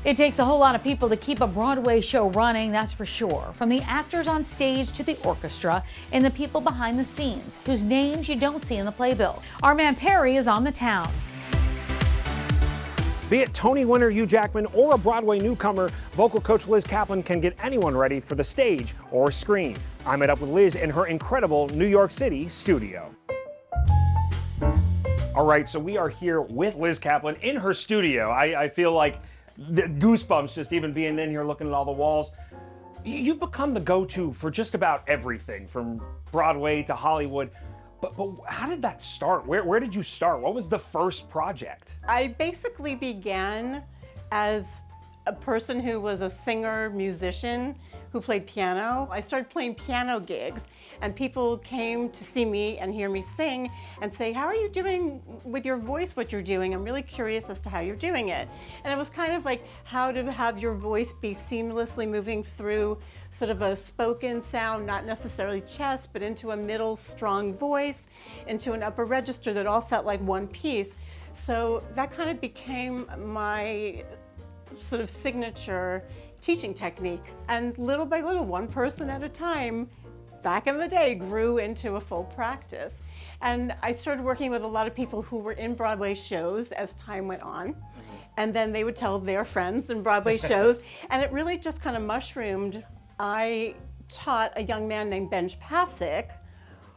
It takes a whole lot of people to keep a Broadway show running, that's for sure. From the actors on stage to the orchestra and the people behind the scenes, whose names you don't see in the playbill. Our man Perry is on the town. Be it Tony winner Hugh Jackman or a Broadway newcomer, vocal coach Liz Caplan can get anyone ready for the stage or screen. I met up with Liz in her incredible New York City studio. All right, so we are here with Liz Caplan in her studio. I feel like the goosebumps just even being in here looking at all the walls. You've become the go-to for just about everything, from Broadway to Hollywood. But how did that start? Where did you start? What was the first project? I basically began as a person who was a singer, musician, who played piano. I started playing piano gigs, and people came to see me and hear me sing and say, how are you doing with your voice, what you're doing? I'm really curious as to how you're doing it. And it was kind of like how to have your voice be seamlessly moving through sort of a spoken sound, not necessarily chest, but into a middle strong voice, into an upper register that all felt like one piece. So that kind of became my sort of signature teaching technique. And little by little, one person at a time, back in the day, grew into a full practice. And I started working with a lot of people who were in Broadway shows as time went on. And then they would tell their friends in Broadway shows. And it really just kind of mushroomed. I taught a young man named Benj Pasek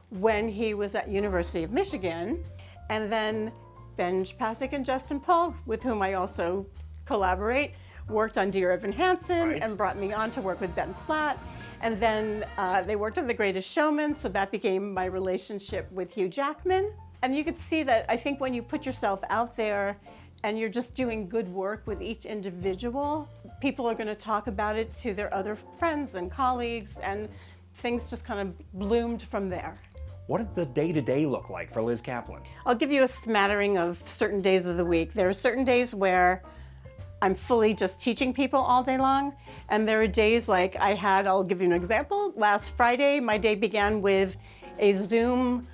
when he was at University of Michigan. And then Benj Pasek and Justin Paul, with whom I also collaborate, worked on Dear Evan Hansen and brought me on to work with Ben Platt. And then they worked on The Greatest Showman, so that became my relationship with Hugh Jackman. And you could see that I think when you put yourself out there and you're just doing good work with each individual, people are going to talk about it to their other friends and colleagues, and things just kind of bloomed from there. What did the day-to-day look like for Liz Caplan? I'll give you a smattering of certain days of the week. There are certain days where I'm fully just teaching people all day long. And there are days like I'll give you an example. Last Friday, my day began with a Zoom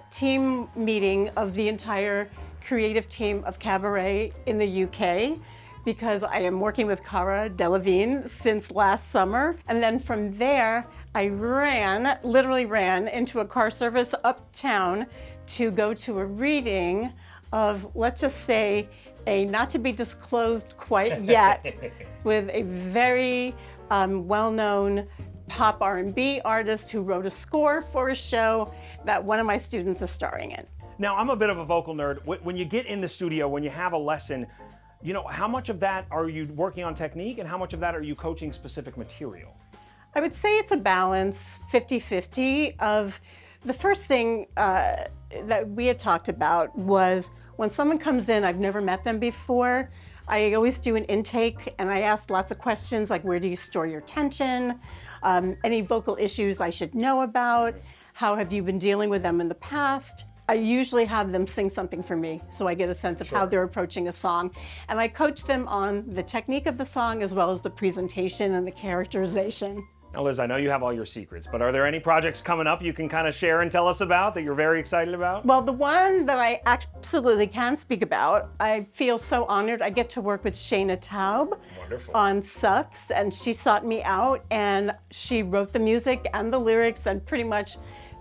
team meeting of the entire creative team of Cabaret in the UK, because I am working with Cara Delevingne since last summer. And then from there, I literally ran into a car service uptown to go to a reading of, let's just say, a not to be disclosed quite yet, with a very well-known pop R&B artist who wrote a score for a show that one of my students is starring in. Now, I'm a bit of a vocal nerd. When you get in the studio, when you have a lesson, you know, how much of that are you working on technique and how much of that are you coaching specific material? I would say it's a balance, 50-50 of the first thing that we had talked about was when someone comes in, I've never met them before, I always do an intake and I ask lots of questions like, where do you store your tension? Any vocal issues I should know about? How have you been dealing with them in the past? I usually have them sing something for me, so I get a sense of how they're approaching a song. And I coach them on the technique of the song as well as the presentation and the characterization. Now, Liz, I know you have all your secrets, but are there any projects coming up you can kind of share and tell us about that you're very excited about? Well, the one that I absolutely can speak about, I feel so honored. I get to work with Shayna Taub on Suffs, and she sought me out, and she wrote the music and the lyrics and pretty much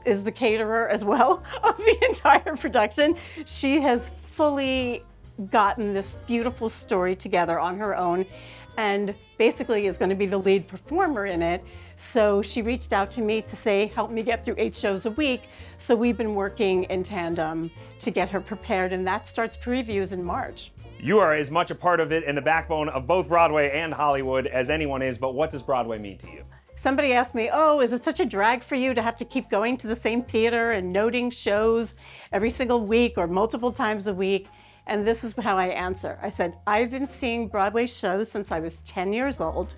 is the caterer as well of the entire production. She has fully gotten this beautiful story together on her own and basically is going to be the lead performer in it. So she reached out to me to say, help me get through 8 shows a week. So we've been working in tandem to get her prepared, and that starts previews in March. You are as much a part of it and the backbone of both Broadway and Hollywood as anyone is, but what does Broadway mean to you? Somebody asked me, oh, is it such a drag for you to have to keep going to the same theater and noting shows every single week or multiple times a week? And this is how I answer. I said, I've been seeing Broadway shows since I was 10 years old.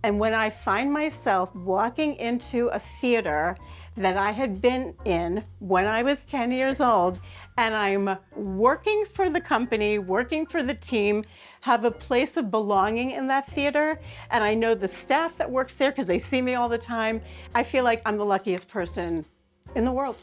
And when I find myself walking into a theater that I had been in when I was 10 years old, and I'm working for the company, working for the team, have a place of belonging in that theater, and I know the staff that works there because they see me all the time, I feel like I'm the luckiest person in the world.